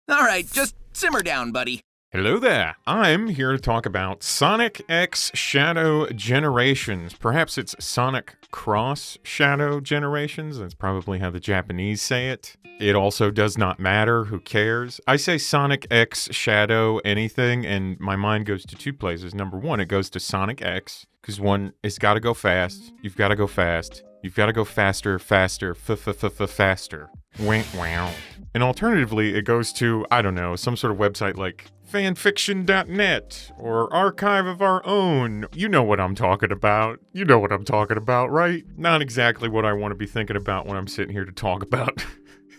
All right, just simmer down, buddy. Hello there. I'm here to talk about Sonic X Shadow Generations. Perhaps it's Sonic Cross Shadow Generations. That's probably how the Japanese say it. It also does not matter. Who cares? I say Sonic X Shadow anything, and my mind goes to two places. Number one, it goes to Sonic X, because one, it's got to go fast. You've got to go fast. You've got to go faster, faster, faster. Wow. And alternatively, it goes to, I don't know, some sort of website like fanfiction.net or Archive of Our Own. You know what I'm talking about. You know what I'm talking about, right? Not exactly what I want to be thinking about when I'm sitting here to talk about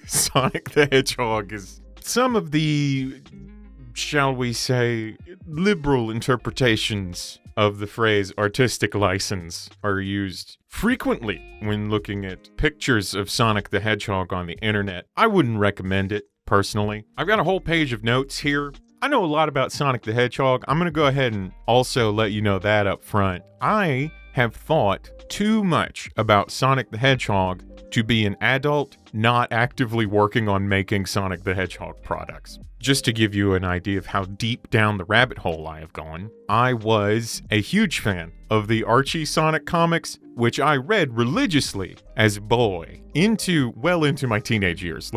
Sonic the Hedgehog. Is some of the, shall we say, liberal interpretations of the phrase artistic license are used frequently when looking at pictures of Sonic the Hedgehog on the internet. I wouldn't recommend it, personally. I've got a whole page of notes here. I know a lot about Sonic the Hedgehog. I'm going to go ahead and also let you know that up front. I have thought too much about Sonic the Hedgehog to be an adult not actively working on making Sonic the Hedgehog products. Just to give you an idea of how deep down the rabbit hole I have gone, I was a huge fan of the Archie Sonic comics, which I read religiously as a boy well into my teenage years.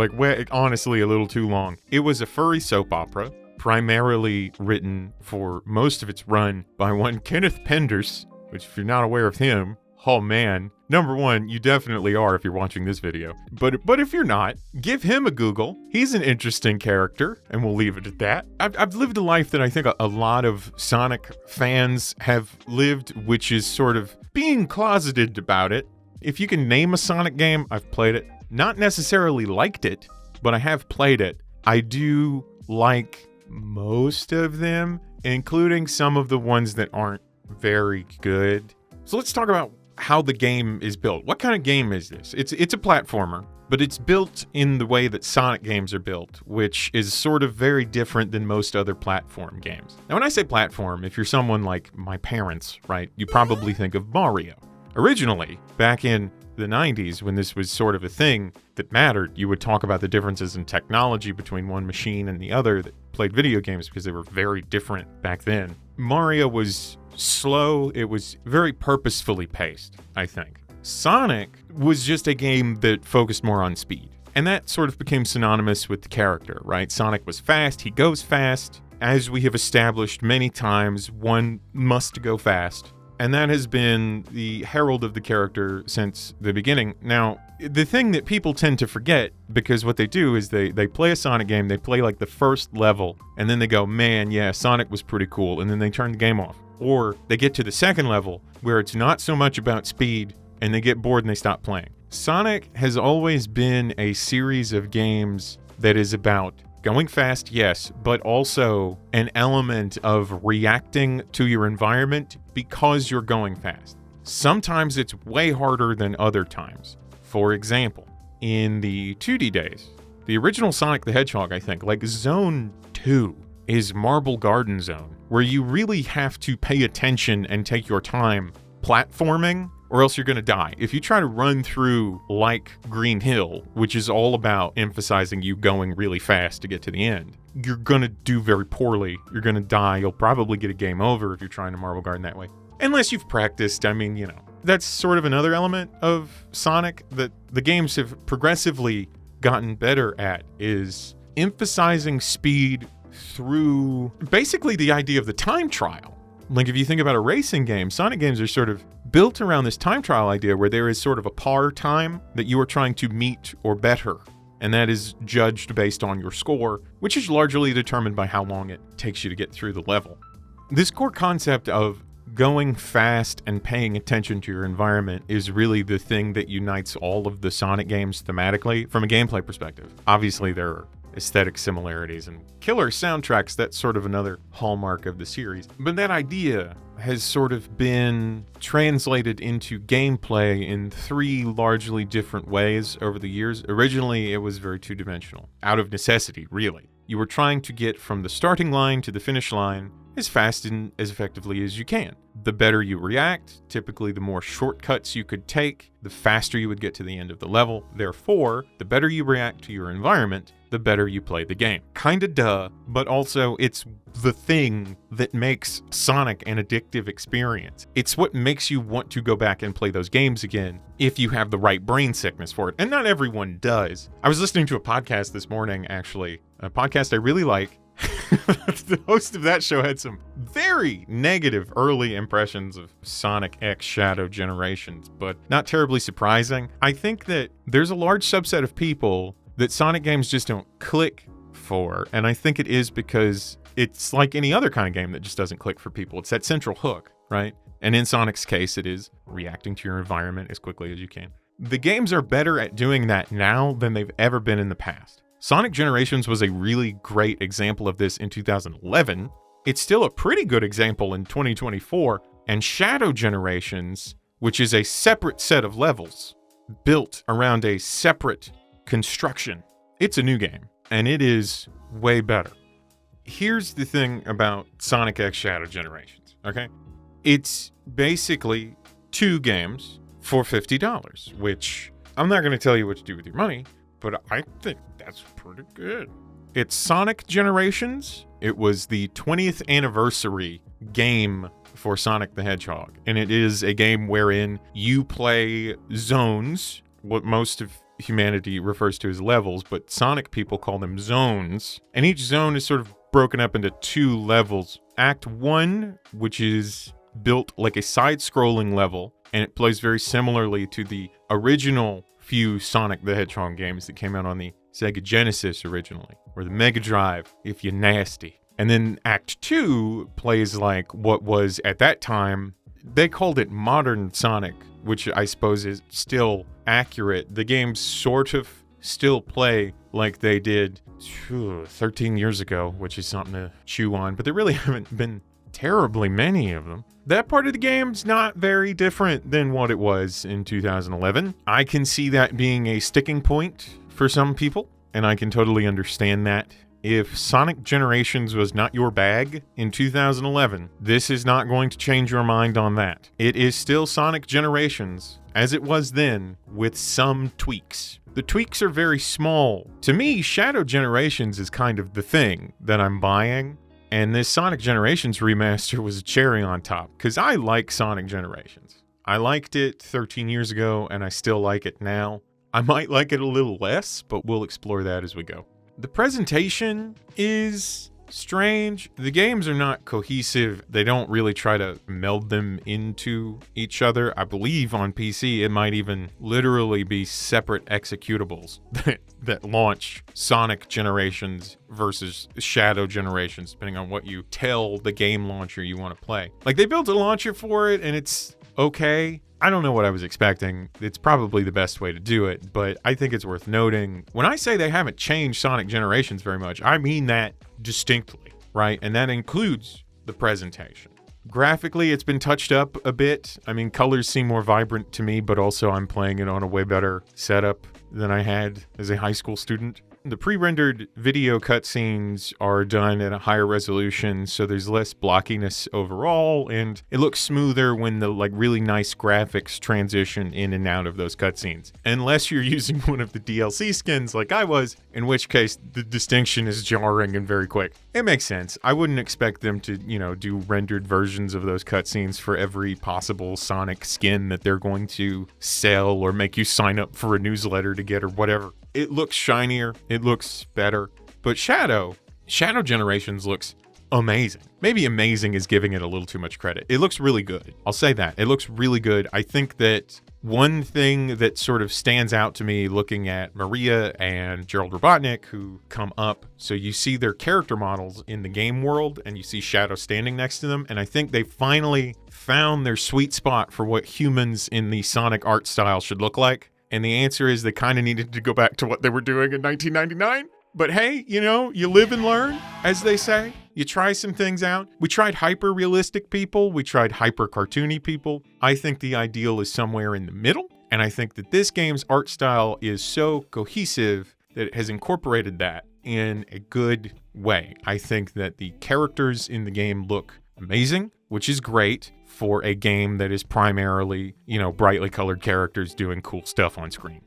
Honestly, a little too long. It was a furry soap opera, primarily written for most of its run by one Kenneth Penders, which if you're not aware of him, oh man, number one, you definitely are if you're watching this video. But if you're not, give him a Google. He's an interesting character, and we'll leave it at that. I've lived a life that I think a lot of Sonic fans have lived, which is sort of being closeted about it. If you can name a Sonic game, I've played it. Not necessarily liked it, but I have played it. I do like most of them, including some of the ones that aren't very good. So let's talk about how the game is built. What kind of game is this? It's a platformer, but it's built in the way that Sonic games are built, which is sort of very different than most other platform games. Now, when I say platform, if you're someone like my parents, right, you probably think of Mario. Originally, back in the 90s, when this was sort of a thing that mattered, you would talk about the differences in technology between one machine and the other that played video games because they were very different back then. Mario was slow. It was very purposefully paced, I think. Sonic was just a game that focused more on speed. And that sort of became synonymous with the character, right? Sonic was fast. He goes fast. As we have established many times, one must go fast. And that has been the herald of the character since the beginning. Now, the thing that people tend to forget, because what they do is they play a Sonic game, they play like the first level, and then they go, man, yeah, Sonic was pretty cool, and then they turn the game off. Or they get to the second level, where it's not so much about speed, and they get bored and they stop playing. Sonic has always been a series of games that is about going fast, yes, but also an element of reacting to your environment because you're going fast. Sometimes it's way harder than other times. For example, in the 2D days, the original Sonic the Hedgehog, I think, like Zone 2 is Marble Garden Zone, where you really have to pay attention and take your time platforming, or else you're going to die. If you try to run through like Green Hill, which is all about emphasizing you going really fast to get to the end, you're going to do very poorly. You're going to die. You'll probably get a game over if you're trying to Marble Garden that way. Unless you've practiced. I mean, you know, that's sort of another element of Sonic that the games have progressively gotten better at, is emphasizing speed through basically the idea of the time trial. Like if you think about a racing game, Sonic games are sort of built around this time trial idea where there is sort of a par time that you are trying to meet or better. And that is judged based on your score, which is largely determined by how long it takes you to get through the level. This core concept of going fast and paying attention to your environment is really the thing that unites all of the Sonic games thematically from a gameplay perspective. Obviously, there are aesthetic similarities and killer soundtracks. That's sort of another hallmark of the series. But that idea has sort of been translated into gameplay in three largely different ways over the years. Originally, it was very two-dimensional, out of necessity, really. You were trying to get from the starting line to the finish line as fast and as effectively as you can. The better you react, typically the more shortcuts you could take, the faster you would get to the end of the level. Therefore, the better you react to your environment, the better you play the game. Kinda duh, but also it's the thing that makes Sonic an addictive experience. It's what makes you want to go back and play those games again if you have the right brain sickness for it. And not everyone does. I was listening to a podcast this morning, actually, a podcast I really like. The host of that show had some very negative early impressions of Sonic X Shadow Generations, but not terribly surprising. I think that there's a large subset of people that Sonic games just don't click for, and I think it is because it's like any other kind of game that just doesn't click for people. It's that central hook, right? And in Sonic's case, it is reacting to your environment as quickly as you can. The games are better at doing that now than they've ever been in the past. Sonic Generations was a really great example of this in 2011. It's still a pretty good example in 2024. And Shadow Generations, which is a separate set of levels built around a separate construction, it's a new game, and it is way better. Here's the thing about Sonic X Shadow Generations, okay? It's basically 2 games for $50, which I'm not going to tell you what to do with your money, but I think that's pretty good. It's Sonic Generations. It was the 20th anniversary game for Sonic the Hedgehog, and it is a game wherein you play zones, what most of humanity refers to as levels, but Sonic people call them zones, and each zone is sort of broken up into 2 levels. Act 1, which is built like a side-scrolling level, and it plays very similarly to the original few Sonic the Hedgehog games that came out on the Sega Genesis originally, or the Mega Drive, if you're nasty. And then Act 2 plays like what was, at that time, they called it Modern Sonic, which I suppose is still accurate. The games sort of still play like they did 13 years ago, which is something to chew on, but there really haven't been terribly many of them. That part of the game's not very different than what it was in 2011. I can see that being a sticking point for some people, and I can totally understand that. If Sonic Generations was not your bag in 2011, this is not going to change your mind on that. It is still Sonic Generations, as it was then, with some tweaks. The tweaks are very small. To me, Shadow Generations is kind of the thing that I'm buying. And this Sonic Generations remaster was a cherry on top, because I like Sonic Generations. I liked it 13 years ago, and I still like it now. I might like it a little less, but we'll explore that as we go. The presentation is strange. The games are not cohesive. They don't really try to meld them into each other. I believe on PC, it might even literally be separate executables that launch Sonic Generations versus Shadow Generations, depending on what you tell the game launcher you want to play. Like, they built a launcher for it, and it's okay. I don't know what I was expecting. It's probably the best way to do it, but I think it's worth noting. When I say they haven't changed Sonic Generations very much, I mean that distinctly, right? And that includes the presentation. Graphically, it's been touched up a bit. I mean, colors seem more vibrant to me, but also I'm playing it on a way better setup than I had as a high school student. The pre-rendered video cutscenes are done at a higher resolution, so there's less blockiness overall, and it looks smoother when the really nice graphics transition in and out of those cutscenes. Unless you're using one of the DLC skins like I was, in which case the distinction is jarring and very quick. It makes sense. I wouldn't expect them to, do rendered versions of those cutscenes for every possible Sonic skin that they're going to sell or make you sign up for a newsletter to get or whatever. It looks shinier, it looks better, but Shadow Generations looks amazing. Maybe amazing is giving it a little too much credit. It looks really good. I'll say that. It looks really good. I think that one thing that sort of stands out to me looking at Maria and Gerald Robotnik, who come up, so you see their character models in the game world and you see Shadow standing next to them, and I think they finally found their sweet spot for what humans in the Sonic art style should look like. And the answer is they kind of needed to go back to what they were doing in 1999. But hey, you live and learn, as they say. You try some things out. We tried hyper-realistic people. We tried hyper-cartoony people. I think the ideal is somewhere in the middle. And I think that this game's art style is so cohesive that it has incorporated that. in a good way. I think that the characters in the game look amazing, which is great for a game that is primarily, brightly colored characters doing cool stuff on screen.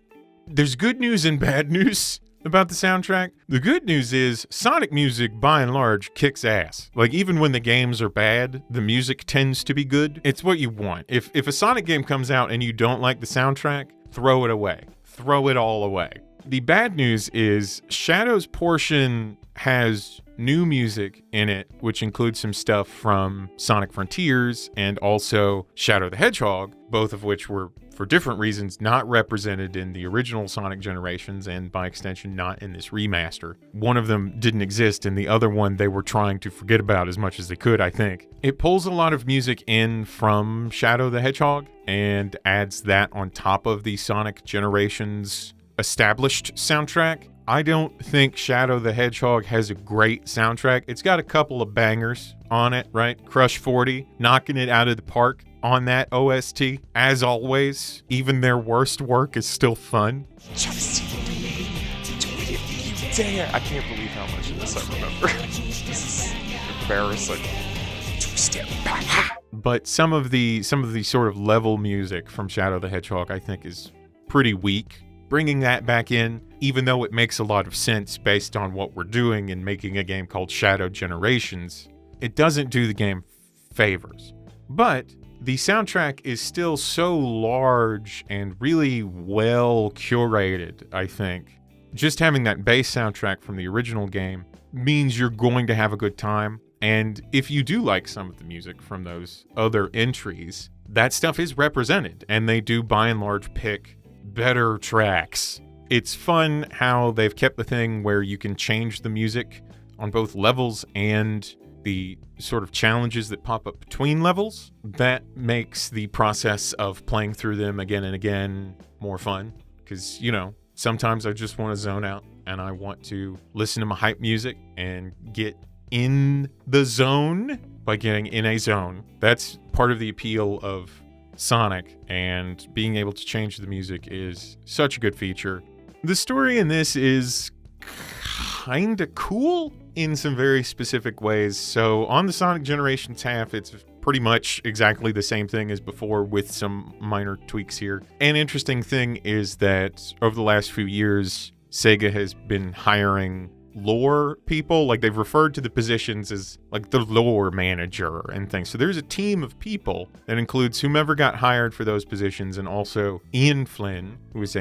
There's good news and bad news about the soundtrack. The good news is Sonic music, by and large, kicks ass. Like, even when the games are bad, the music tends to be good. It's what you want. If a Sonic game comes out and you don't like the soundtrack, throw it away. Throw it all away. The bad news is Shadow's portion has new music in it, which includes some stuff from Sonic Frontiers and also Shadow the Hedgehog, both of which were, for different reasons, not represented in the original Sonic generations and, by extension, not in this remaster. One of them didn't exist, and the other one they were trying to forget about as much as they could, I think. It pulls a lot of music in from Shadow the Hedgehog and adds that on top of the Sonic generations established soundtrack. I don't think Shadow the Hedgehog has a great soundtrack. It's got a couple of bangers on it, right? Crush 40, knocking it out of the park on that OST. As always, even their worst work is still fun. Just do it if you dare. I can't believe how much of this I remember. This is embarrassing. Two-step back. But some of the sort of level music from Shadow the Hedgehog, I think, is pretty weak. Bringing that back in, even though it makes a lot of sense based on what we're doing in making a game called Shadow Generations, it doesn't do the game favors. But the soundtrack is still so large and really well curated, I think. Just having that bass soundtrack from the original game means you're going to have a good time. And if you do like some of the music from those other entries, that stuff is represented, and they do by and large pick better tracks. It's fun how they've kept the thing where you can change the music on both levels and the sort of challenges that pop up between levels. That makes the process of playing through them again and again more fun, because, sometimes I just want to zone out and I want to listen to my hype music and get in the zone by getting in a zone. That's part of the appeal of Sonic, and being able to change the music is such a good feature. The story in this is kinda cool in some very specific ways. So on the Sonic Generations half, it's pretty much exactly the same thing as before with some minor tweaks here. An interesting thing is that over the last few years, Sega has been hiring lore people. Like, they've referred to the positions as like the lore manager and things. So there's a team of people that includes whomever got hired for those positions, and also Ian Flynn, who is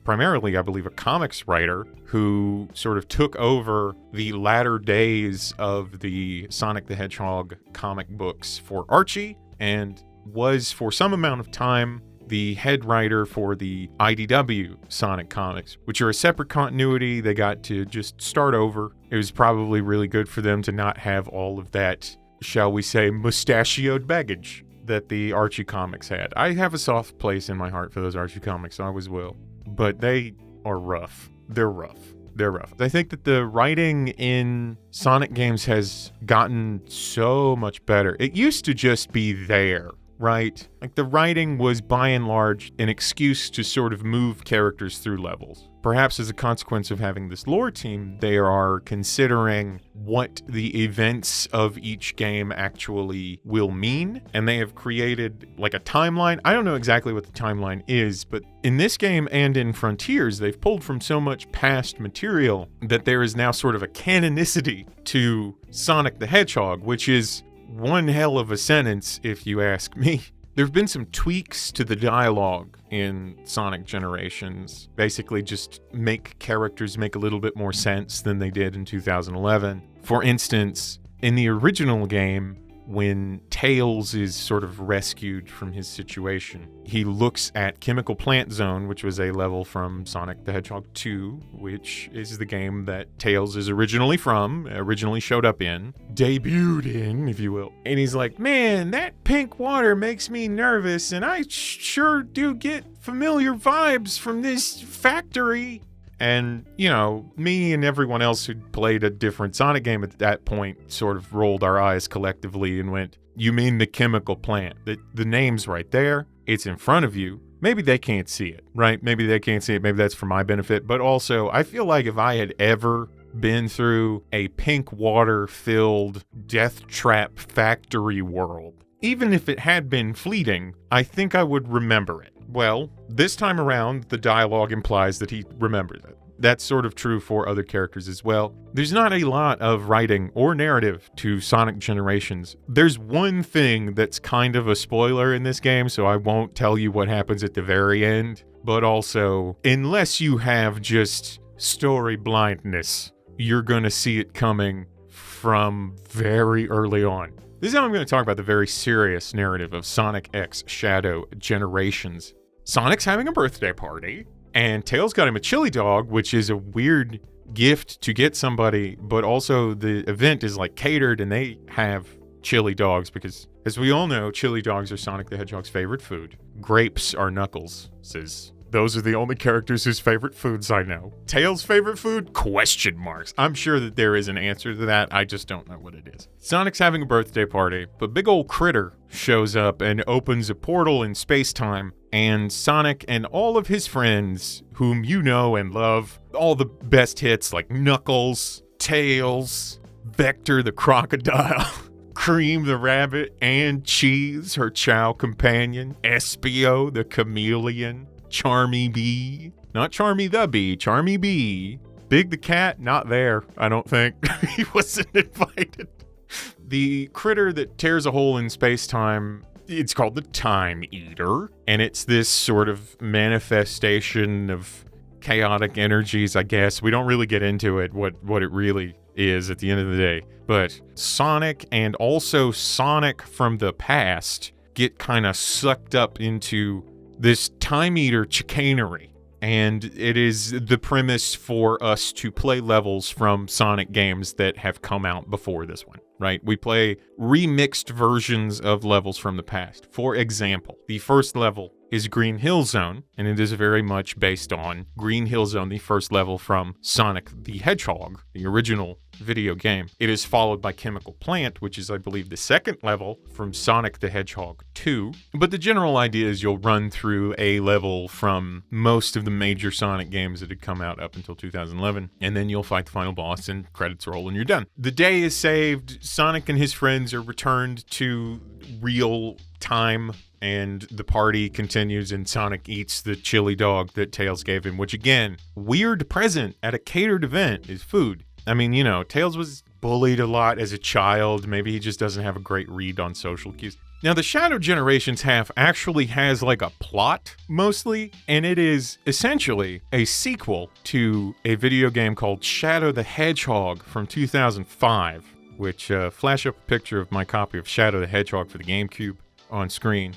primarily, I believe, a comics writer who sort of took over the latter days of the Sonic the Hedgehog comic books for Archie, and was for some amount of time the head writer for the IDW Sonic comics, which are a separate continuity. They got to just start over. It was probably really good for them to not have all of that, shall we say, mustachioed baggage that the Archie comics had. I have a soft place in my heart for those Archie comics, I always will. But they are rough. They're rough. I think that the writing in Sonic games has gotten so much better. It used to just be there, right? Like, the writing was by and large an excuse to sort of move characters through levels. Perhaps as a consequence of having this lore team, they are considering what the events of each game actually will mean, and they have created like a timeline. I don't know exactly what the timeline is, but in this game and in Frontiers, they've pulled from so much past material that there is now sort of a canonicity to Sonic the Hedgehog, which is one hell of a sentence, if you ask me. There have been some tweaks to the dialogue in Sonic Generations. Basically just make characters make a little bit more sense than they did in 2011. For instance, in the original game, when Tails is sort of rescued from his situation, he looks at Chemical Plant Zone, which was a level from Sonic the Hedgehog 2, which is the game that Tails is originally showed up in, debuted in, if you will. And he's like, man, that pink water makes me nervous, and I sure do get familiar vibes from this factory. And, me and everyone else who'd played a different Sonic game at that point sort of rolled our eyes collectively and went, you mean the chemical plant? The name's right there. It's in front of you. Maybe they can't see it, right? Maybe they can't see it. Maybe that's for my benefit. But also, I feel like if I had ever been through a pink water-filled death trap factory world, even if it had been fleeting, I think I would remember it. Well, this time around, the dialogue implies that he remembers it. That's sort of true for other characters as well. There's not a lot of writing or narrative to Sonic Generations. There's one thing that's kind of a spoiler in this game, so I won't tell you what happens at the very end. But also, unless you have just story blindness, you're going to see it coming from very early on. This is how I'm going to talk about the very serious narrative of Sonic X Shadow Generations. Sonic's having a birthday party, and Tails got him a chili dog, which is a weird gift to get somebody, but also the event is like catered and they have chili dogs because, as we all know, chili dogs are Sonic the Hedgehog's favorite food. Grapes are Knuckles' Those are the only characters whose favorite foods I know. Tails' favorite food? Question marks. I'm sure that there is an answer to that. I just don't know what it is. Sonic's having a birthday party, but big old Critter shows up and opens a portal in space-time, and Sonic and all of his friends, whom you know and love, all the best hits like Knuckles, Tails, Vector the crocodile, Cream the rabbit, and Cheese, her chow companion, Espio the chameleon, Charmy Bee. Not Charmy the Bee, Charmy Bee. Big the cat, not there, I don't think. He wasn't invited. The critter that tears a hole in space-time, it's called the Time Eater, and it's this sort of manifestation of chaotic energies, I guess. We don't really get into it, what it really is at the end of the day. But Sonic and also Sonic from the past get kind of sucked up into this Time Eater chicanery, and it is the premise for us to play levels from Sonic games that have come out before this one, right? We play remixed versions of levels from the past. For example, the first level is Green Hill Zone, and it is very much based on Green Hill Zone, the first level from Sonic the Hedgehog, the original video game. It is followed by Chemical Plant, which is, I believe, the second level from Sonic the Hedgehog 2. But the general idea is you'll run through a level from most of the major Sonic games that had come out up until 2011, and then you'll fight the final boss and credits roll and you're done. The day is saved, Sonic and his friends are returned to real time, and the party continues, and Sonic eats the chili dog that Tails gave him, which, again, weird present at a catered event is food. I mean, you know, Tails was bullied a lot as a child. Maybe he just doesn't have a great read on social cues. Now, the Shadow Generations half actually has like a plot, mostly, and it is essentially a sequel to a video game called Shadow the Hedgehog from 2005, which, flash up a picture of my copy of Shadow the Hedgehog for the GameCube on screen.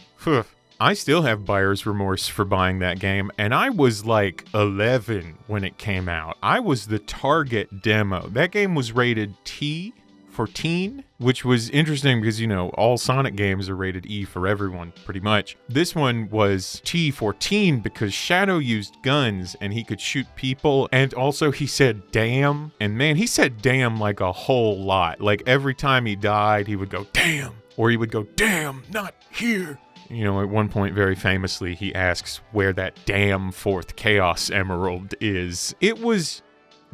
I still have buyer's remorse for buying that game, and I was like 11 when it came out. I was the target demo. That game was rated T for teen, which was interesting because, you know, all Sonic games are rated E for everyone, pretty much. This one was T for teen because Shadow used guns and he could shoot people, and also he said damn, and man, he said damn like a whole lot. Like every time he died, he would go damn, or he would go damn, not here. You know, at one point, very famously, he asks where that damn fourth Chaos Emerald is. It was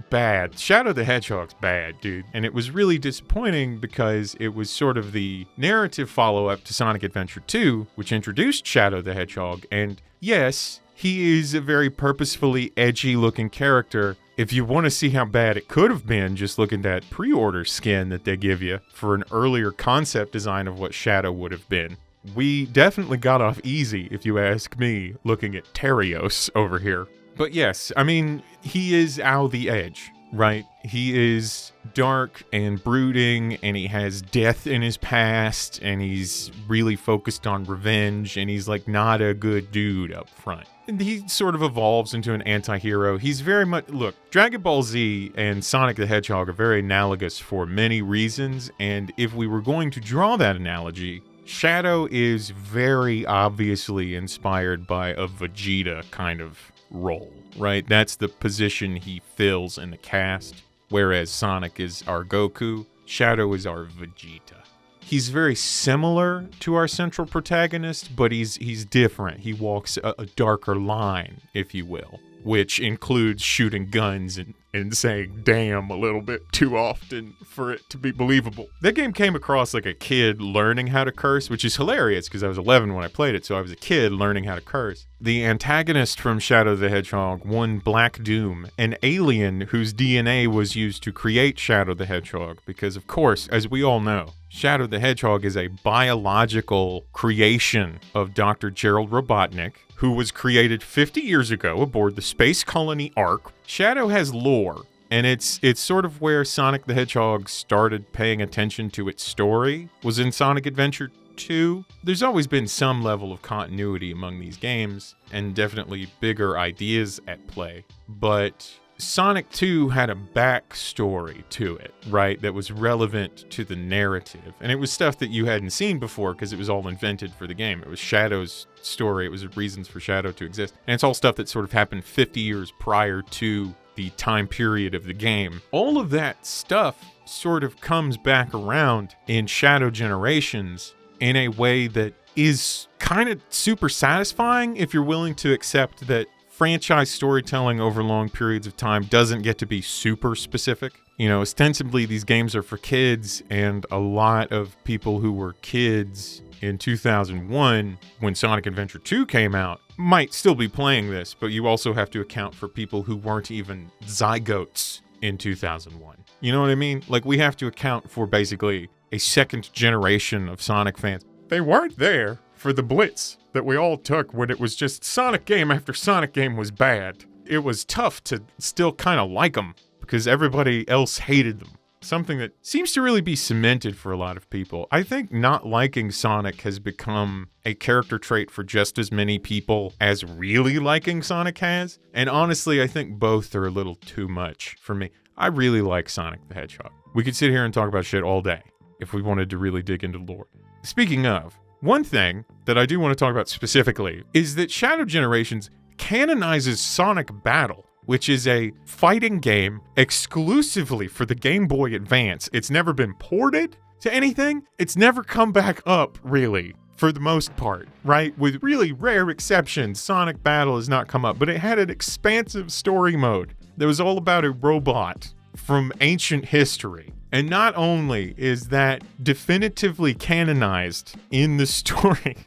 bad. Shadow the Hedgehog's bad, dude. And it was really disappointing because it was sort of the narrative follow-up to Sonic Adventure 2, which introduced Shadow the Hedgehog. And yes, he is a very purposefully edgy-looking character. If you want to see how bad it could have been, just look at that pre-order skin that they give you for an earlier concept design of what Shadow would have been. We definitely got off easy, if you ask me, looking at Terios over here. But yes, I mean, he is Al the Edge, right? He is dark and brooding, and he has death in his past, and he's really focused on revenge, and he's like not a good dude up front. And he sort of evolves into an anti-hero. He's very much, look, Dragon Ball Z and Sonic the Hedgehog are very analogous for many reasons, and if we were going to draw that analogy, Shadow is very obviously inspired by a Vegeta kind of role, right? That's the position he fills in the cast, whereas Sonic is our Goku, Shadow is our Vegeta. He's very similar to our central protagonist, but he's different. He walks a darker line, if you will, which includes shooting guns and and saying damn a little bit too often for it to be believable. That game came across like a kid learning how to curse, which is hilarious because I was 11 when I played it, so I was a kid learning how to curse. The antagonist from Shadow the Hedgehog, one Black Doom, an alien whose DNA was used to create Shadow the Hedgehog, because of course, as we all know, Shadow the Hedgehog is a biological creation of Dr. Gerald Robotnik, who was created 50 years ago aboard the Space Colony Ark. Shadow has lore, and it's sort of where Sonic the Hedgehog started paying attention to its story, was in Sonic Adventure 2. There's always been some level of continuity among these games, and definitely bigger ideas at play, but Sonic 2 had a backstory to it, right, that was relevant to the narrative. And it was stuff that you hadn't seen before because it was all invented for the game. It was Shadow's story. It was reasons for Shadow to exist. And it's all stuff that sort of happened 50 years prior to the time period of the game. All of that stuff sort of comes back around in Shadow Generations in a way that is kind of super satisfying if you're willing to accept that franchise storytelling over long periods of time doesn't get to be super specific. You know, ostensibly these games are for kids, and a lot of people who were kids in 2001 when Sonic Adventure 2 came out might still be playing this, but you also have to account for people who weren't even zygotes in 2001. You know what I mean? Like, we have to account for basically a second generation of Sonic fans. They weren't there for the blitz that we all took when it was just Sonic game after Sonic game was bad. It was tough to still kind of like them because everybody else hated them. Something that seems to really be cemented for a lot of people. I think not liking Sonic has become a character trait for just as many people as really liking Sonic has. And honestly, I think both are a little too much for me. I really like Sonic the Hedgehog. We could sit here and talk about shit all day if we wanted to really dig into lore. Speaking of, one thing that I do want to talk about specifically is that Shadow Generations canonizes Sonic Battle, which is a fighting game exclusively for the Game Boy Advance. It's never been ported to anything. It's never come back up, really, for the most part, right? With really rare exceptions, Sonic Battle has not come up, but it had an expansive story mode that was all about a robot from ancient history. And not only is that definitively canonized in the story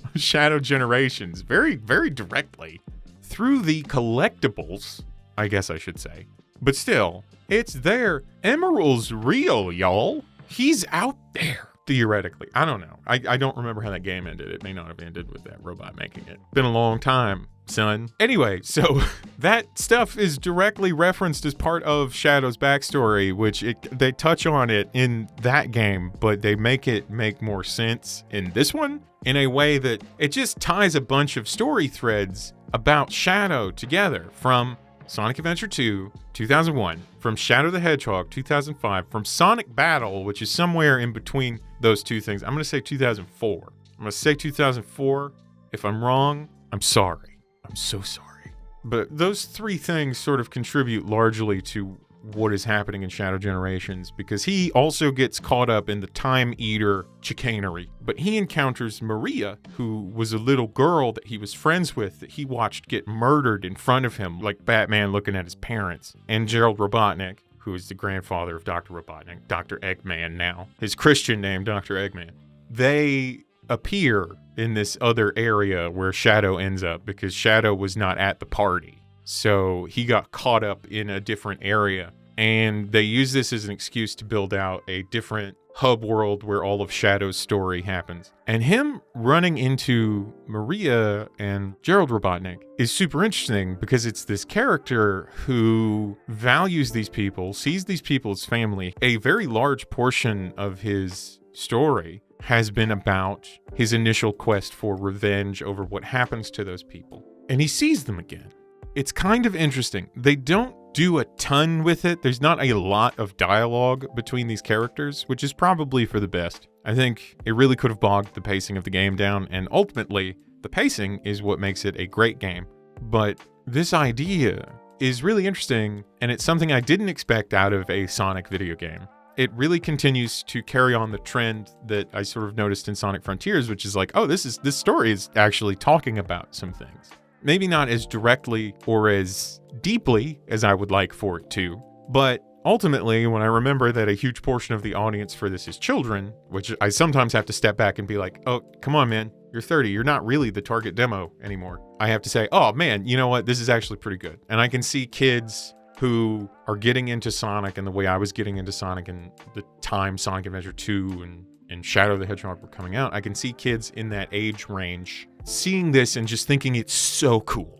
of Shadow Generations, very, very directly, through the collectibles, I guess I should say, but still, it's there. Emerald's real, y'all. He's out there, theoretically. I don't know. I don't remember how that game ended. It may not have ended with that robot making it. Been a long time, son. Anyway, so that stuff is directly referenced as part of Shadow's backstory, which they touch on it in that game, but they make it make more sense in this one in a way that it just ties a bunch of story threads about Shadow together, from Sonic Adventure 2, 2001, from Shadow the Hedgehog, 2005, from Sonic Battle, which is somewhere in between those two things. I'm going to say 2004. I'm going to say 2004. If I'm wrong, I'm sorry. I'm so sorry. But those three things sort of contribute largely to what is happening in Shadow Generations, because he also gets caught up in the Time Eater chicanery. But he encounters Maria, who was a little girl that he was friends with that he watched get murdered in front of him, like Batman looking at his parents. And Gerald Robotnik, who is the grandfather of Dr. Robotnik, Dr. Eggman now, his Christian name, Dr. Eggman. They appear in this other area where Shadow ends up because Shadow was not at the party. So he got caught up in a different area, and they use this as an excuse to build out a different hub world where all of Shadow's story happens. And him running into Maria and Gerald Robotnik is super interesting because it's this character who values these people, sees these people as family. A very large portion of his story has been about his initial quest for revenge over what happens to those people. And he sees them again. It's kind of interesting. They don't do a ton with it. There's not a lot of dialogue between these characters, which is probably for the best. I think it really could have bogged the pacing of the game down, and ultimately, the pacing is what makes it a great game. But this idea is really interesting, and it's something I didn't expect out of a Sonic video game. It really continues to carry on the trend that I sort of noticed in Sonic Frontiers, which is like, oh, this story is actually talking about some things. Maybe not as directly or as deeply as I would like for it to, but ultimately, when I remember that a huge portion of the audience for this is children, which I sometimes have to step back and be like, oh, come on, man, you're 30. You're not really the target demo anymore. I have to say, oh, man, you know what? This is actually pretty good. And I can see kids who are getting into Sonic and the way I was getting into Sonic and the time Sonic Adventure 2 and Shadow the Hedgehog were coming out. I can see kids in that age range seeing this and just thinking it's so cool.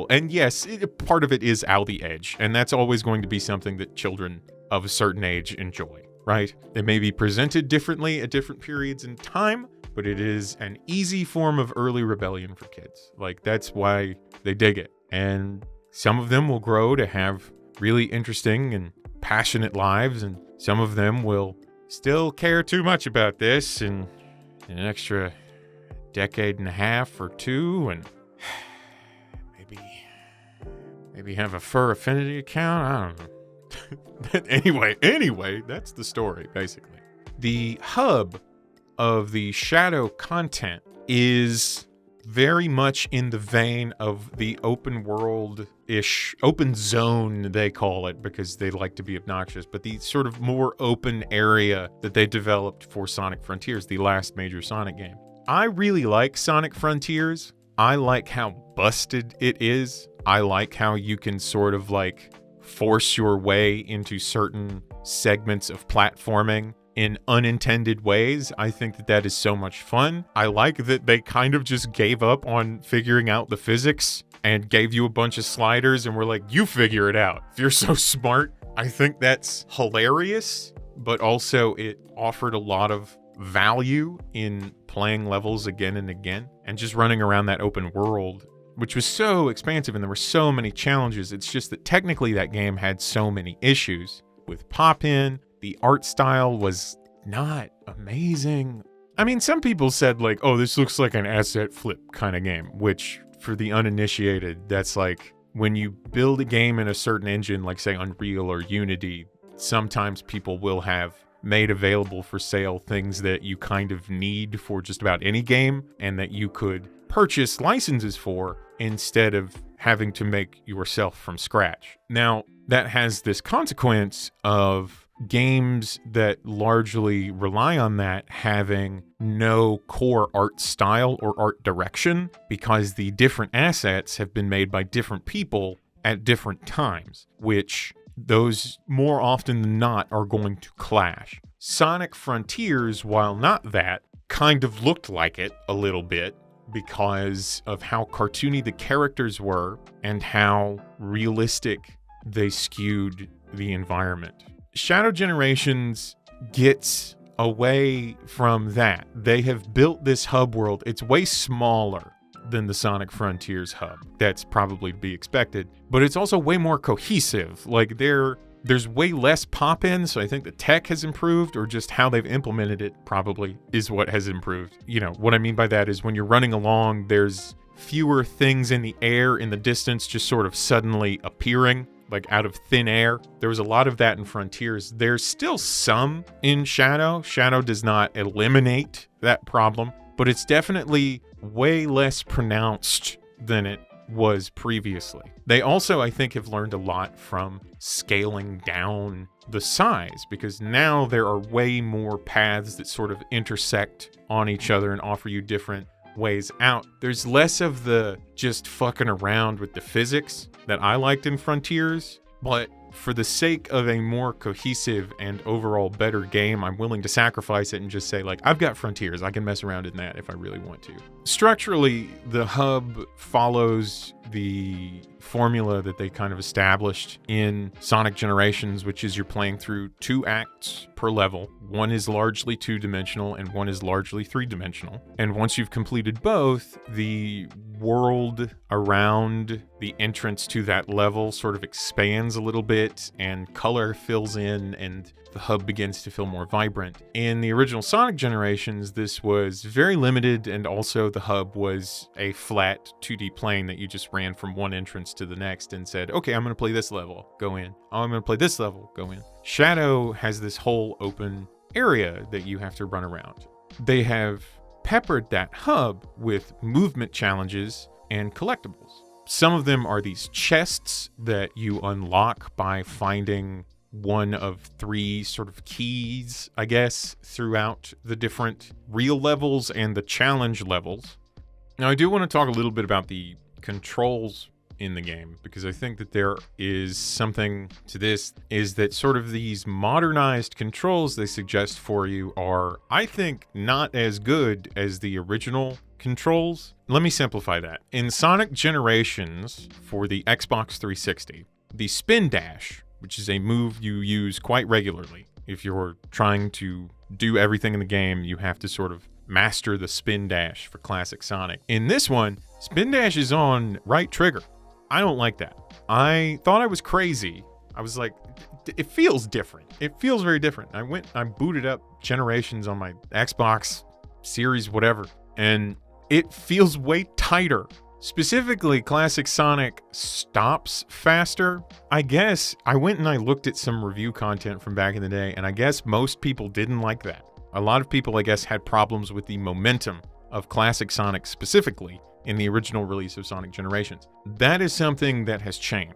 And yes, part of it is out the edge, and that's always going to be something that children of a certain age enjoy, right? It may be presented differently at different periods in time, but it is an easy form of early rebellion for kids. Like, that's why they dig it. And some of them will grow to have really interesting and passionate lives, and some of them will still care too much about this in an extra decade and a half or two, and maybe have a fur affinity account. I don't know. anyway, that's the story, basically. The hub of the Shadow content is very much in the vein of the open world-ish, open zone, they call it, because they like to be obnoxious, but the sort of more open area that they developed for Sonic Frontiers, the last major Sonic game. I really like Sonic Frontiers. I like how busted it is. I like how you can sort of like force your way into certain segments of platforming in unintended ways. I think that is so much fun. I like that they kind of just gave up on figuring out the physics and gave you a bunch of sliders and were like, you figure it out. If you're so smart. I think that's hilarious, but also it offered a lot of value in playing levels again and again and just running around that open world, which was so expansive and there were so many challenges. It's just that technically that game had so many issues with pop-in. The art style was not amazing. I mean, some people said like, oh, this looks like an asset flip kind of game, which for the uninitiated, that's like when you build a game in a certain engine, like say Unreal or Unity, sometimes people will have made available for sale things that you kind of need for just about any game and that you could purchase licenses for instead of having to make yourself from scratch. Now, that has this consequence of games that largely rely on that having no core art style or art direction because the different assets have been made by different people at different times, which those more often than not are going to clash. Sonic Frontiers, while not that, kind of looked like it a little bit because of how cartoony the characters were and how realistic they skewed the environment. Shadow Generations gets away from that. They have built this hub world. It's way smaller than the Sonic Frontiers hub. That's probably to be expected, but it's also way more cohesive. Like there's way less pop-in, so I think the tech has improved, or just how they've implemented it probably is what has improved. You know, what I mean by that is when you're running along, there's fewer things in the air in the distance just sort of suddenly appearing, like out of thin air. There was a lot of that in Frontiers. There's still some in Shadow. Shadow does not eliminate that problem, but it's definitely way less pronounced than it was previously. They also, I think, have learned a lot from scaling down the size, because now there are way more paths that sort of intersect on each other and offer you different ways out. There's less of the just fucking around with the physics that I liked in Frontiers, but for the sake of a more cohesive and overall better game, I'm willing to sacrifice it and just say, like, I've got Frontiers. I can mess around in that if I really want to. Structurally, the hub follows the formula that they kind of established in Sonic Generations, which is you're playing through 2 acts per level. One is largely 2-dimensional and one is largely 3-dimensional. And once you've completed both, the world around the entrance to that level sort of expands a little bit and color fills in and the hub begins to feel more vibrant. In the original Sonic Generations, this was very limited, and also the hub was a flat 2D plane that you just ran from one entrance to the next and said, okay, I'm going to play this level, go in. Oh, I'm going to play this level, go in. Shadow has this whole open area that you have to run around. They have peppered that hub with movement challenges and collectibles. Some of them are these chests that you unlock by finding one of 3 sort of keys, I guess, throughout the different real levels and the challenge levels. Now, I do want to talk a little bit about the controls in the game, because I think that there is something to this, is that sort of these modernized controls they suggest for you are, I think, not as good as the original controls. Let me simplify that. In Sonic Generations for the Xbox 360, the spin dash, which is a move you use quite regularly. If you're trying to do everything in the game, you have to sort of master the spin dash for classic Sonic. In this one, spin dash is on right trigger. I don't like that. I thought I was crazy. I was like, it feels different. It feels very different. I booted up Generations on my Xbox Series, whatever, and it feels way tighter. Specifically, classic Sonic stops faster. I guess I went and I looked at some review content from back in the day, and I guess most people didn't like that. A lot of people, I guess, had problems with the momentum of classic Sonic specifically in the original release of Sonic Generations. That is something that has changed.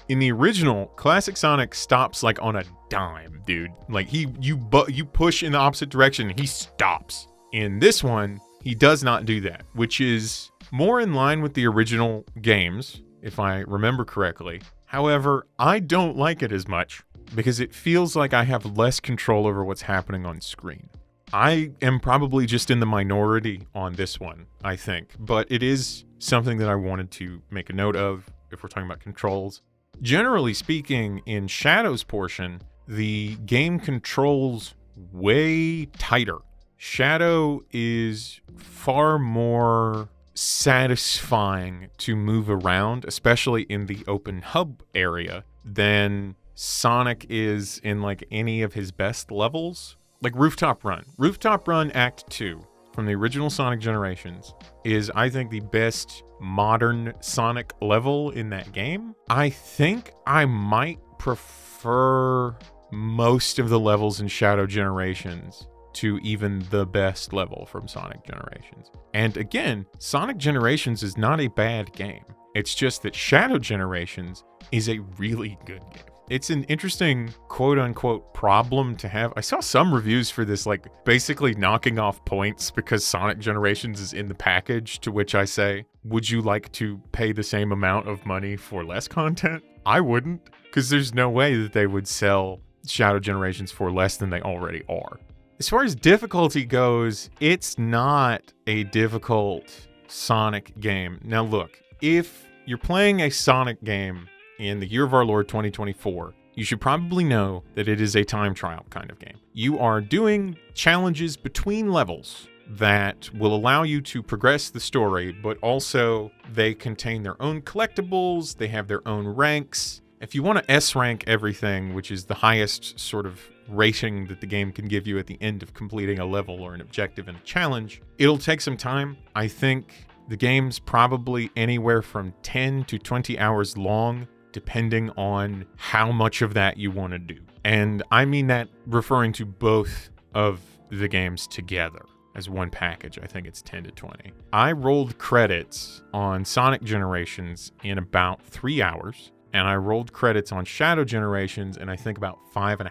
In the original, classic Sonic stops like on a dime, dude. Like you push in the opposite direction and he stops. In this one, he does not do that, which is more in line with the original games, if I remember correctly. However, I don't like it as much because it feels like I have less control over what's happening on screen. I am probably just in the minority on this one, I think, but it is something that I wanted to make a note of if we're talking about controls. Generally speaking, in Shadow's portion, the game controls way tighter. Shadow is far more satisfying to move around, especially in the open hub area, than Sonic is in like any of his best levels. Like Rooftop Run. Rooftop Run Act 2 from the original Sonic Generations is, I think, the best modern Sonic level in that game. I think I might prefer most of the levels in Shadow Generations to even the best level from Sonic Generations. And again, Sonic Generations is not a bad game. It's just that Shadow Generations is a really good game. It's an interesting quote-unquote problem to have. I saw some reviews for this, like, basically knocking off points because Sonic Generations is in the package, to which I say, would you like to pay the same amount of money for less content? I wouldn't, because there's no way that they would sell Shadow Generations for less than they already are. As far as difficulty goes, it's not a difficult Sonic game. Now look, if you're playing a Sonic game in the year of our Lord 2024, you should probably know that it is a time trial kind of game. You are doing challenges between levels that will allow you to progress the story, but also they contain their own collectibles, they have their own ranks. If you want to S rank everything, which is the highest sort of rating that the game can give you at the end of completing a level or an objective and a challenge, it'll take some time. I think the game's probably anywhere from 10 to 20 hours long, depending on how much of that you want to do. And I mean that referring to both of the games together as one package. I think it's 10 to 20. I rolled credits on Sonic Generations in about 3 hours, and I rolled credits on Shadow Generations in I think about 5.5.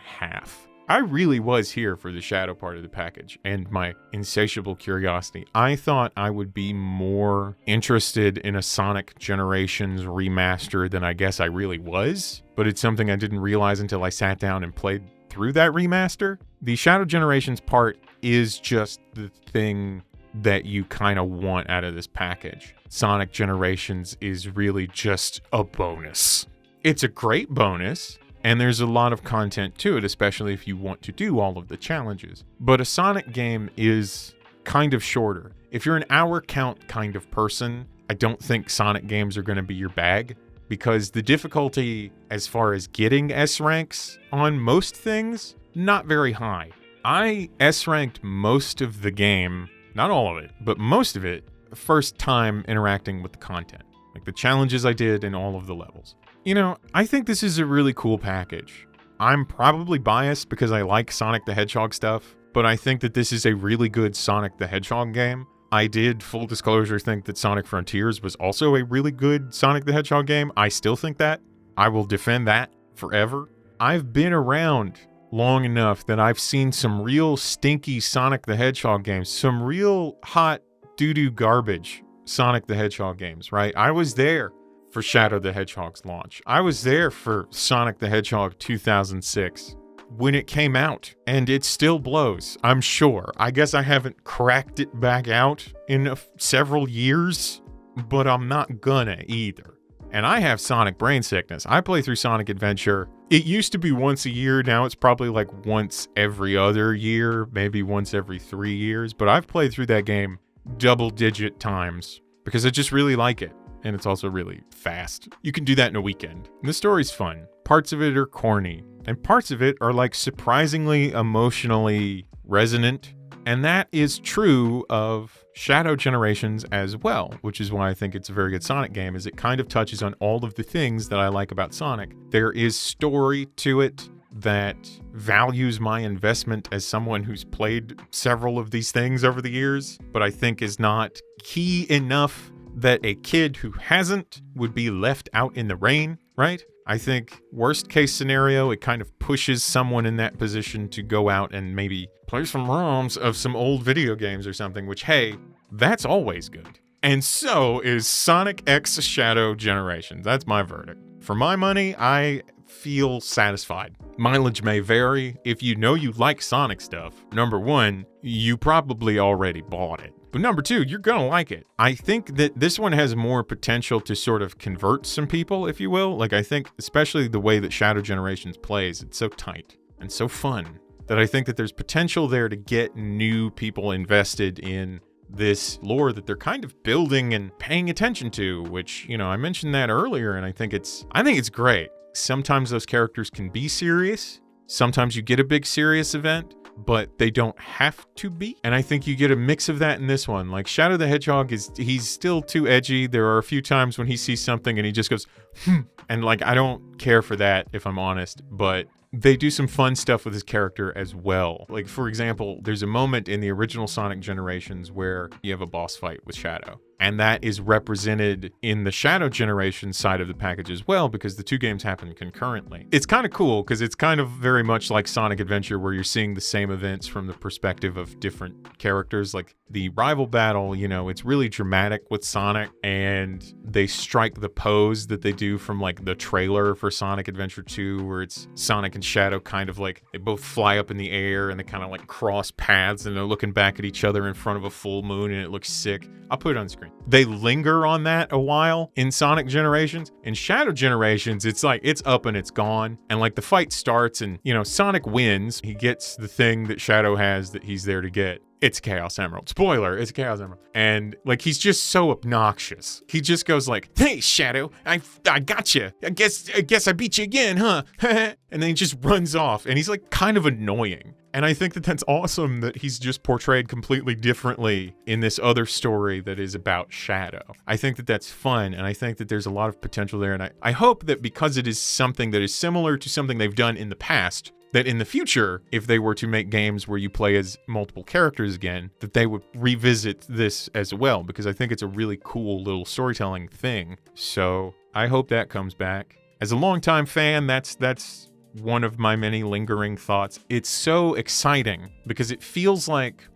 I really was here for the Shadow part of the package and my insatiable curiosity. I thought I would be more interested in a Sonic Generations remaster than I guess I really was, but it's something I didn't realize until I sat down and played through that remaster. The Shadow Generations part is just the thing that you kind of want out of this package. Sonic Generations is really just a bonus. It's a great bonus, and there's a lot of content to it, especially if you want to do all of the challenges. But a Sonic game is kind of shorter. If you're an hour count kind of person, I don't think Sonic games are going to be your bag, because the difficulty as far as getting S ranks on most things, not very high. I S ranked most of the game, not all of it, but most of it, first time interacting with the content. Like the challenges I did in all of the levels. You know, I think this is a really cool package. I'm probably biased because I like Sonic the Hedgehog stuff, but I think that this is a really good Sonic the Hedgehog game. I did, full disclosure, think that Sonic Frontiers was also a really good Sonic the Hedgehog game. I still think that. I will defend that forever. I've been around long enough that I've seen some real stinky Sonic the Hedgehog games, some real hot doo-doo garbage Sonic the Hedgehog games, right? I was there for Shadow the Hedgehog's launch. I was there for Sonic the Hedgehog 2006 when it came out, and it still blows, I'm sure. I guess I haven't cracked it back out in several years, but I'm not gonna either. And I have Sonic brain sickness. I play through Sonic Adventure. It used to be once a year. Now it's probably like once every other year, maybe once every 3 years. But I've played through that game double-digit times because I just really like it. And it's also really fast. You can do that in a weekend. And the story's fun. Parts of it are corny. And parts of it are like surprisingly emotionally resonant. And that is true of Shadow Generations as well, which is why I think it's a very good Sonic game, is it kind of touches on all of the things that I like about Sonic. There is story to it that values my investment as someone who's played several of these things over the years, but I think is not key enough that a kid who hasn't would be left out in the rain, right? I think worst case scenario, it kind of pushes someone in that position to go out and maybe play some ROMs of some old video games or something, which, hey, that's always good. And so is Sonic X Shadow Generations. That's my verdict. For my money, I feel satisfied. Mileage may vary. If you know you like Sonic stuff, number one, you probably already bought it. But number two, you're gonna like it. I think that this one has more potential to sort of convert some people, if you will. Like, I think, especially the way that Shadow Generations plays, it's so tight and so fun that I think that there's potential there to get new people invested in this lore that they're kind of building and paying attention to, which, you know, I mentioned that earlier, and I think it's great. Sometimes those characters can be serious. Sometimes you get a big serious event, but they don't have to be. And I think you get a mix of that in this one. Like, Shadow the Hedgehog he's still too edgy. There are a few times when he sees something and he just goes, and like, I don't care for that, if I'm honest, but they do some fun stuff with his character as well. Like, for example, there's a moment in the original Sonic Generations where you have a boss fight with Shadow. And that is represented in the Shadow Generation side of the package as well, because the two games happen concurrently. It's kind of cool, because it's kind of very much like Sonic Adventure, where you're seeing the same events from the perspective of different characters. Like the rival battle, you know, it's really dramatic with Sonic, and they strike the pose that they do from like the trailer for Sonic Adventure 2, where it's Sonic and Shadow kind of like, they both fly up in the air and they kind of like cross paths and they're looking back at each other in front of a full moon, and it looks sick. I'll put it on screen. They linger on that a while in Sonic Generations. In Shadow Generations, it's like, it's up and it's gone. And like the fight starts and, you know, Sonic wins. He gets the thing that Shadow has that he's there to get. It's Chaos Emerald. Spoiler, it's Chaos Emerald. And like, he's just so obnoxious. He just goes like, "Hey, Shadow, I got you. I guess I beat you again, huh?" And then he just runs off, and he's like kind of annoying. And I think that that's awesome that he's just portrayed completely differently in this other story that is about Shadow. I think that that's fun, and I think that there's a lot of potential there. And I hope that because it is something that is similar to something they've done in the past, that in the future, if they were to make games where you play as multiple characters again, that they would revisit this as well, because I think it's a really cool little storytelling thing. So I hope that comes back. As a longtime fan, that's one of my many lingering thoughts. It's so exciting because it feels like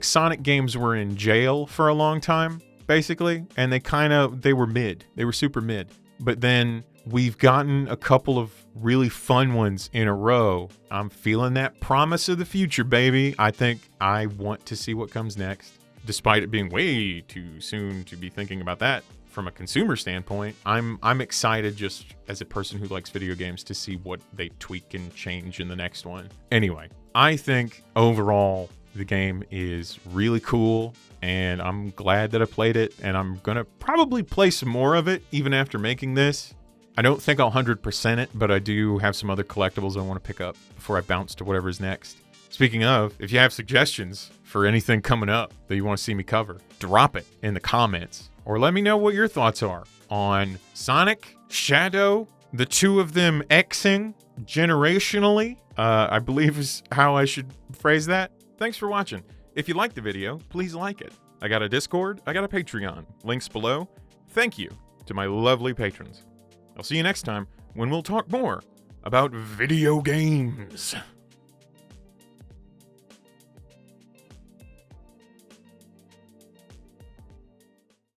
Sonic games were in jail for a long time, basically, and they were mid. They were super mid. But then we've gotten a couple of really fun ones in a row. I'm feeling that promise of the future, baby. I think I want to see what comes next, despite it being way too soon to be thinking about that. From a consumer standpoint, I'm excited just as a person who likes video games to see what they tweak and change in the next one. Anyway, I think overall the game is really cool, and I'm glad that I played it, and I'm gonna probably play some more of it even after making this. I don't think I'll 100% it, but I do have some other collectibles I want to pick up before I bounce to whatever's next. Speaking of, if you have suggestions for anything coming up that you want to see me cover, drop it in the comments. Or let me know what your thoughts are on Sonic, Shadow, the two of them Xing generationally, I believe is how I should phrase that. Thanks for watching. If you liked the video, please like it. I got a Discord, I got a Patreon. Links below. Thank you to my lovely patrons. I'll see you next time when we'll talk more about video games.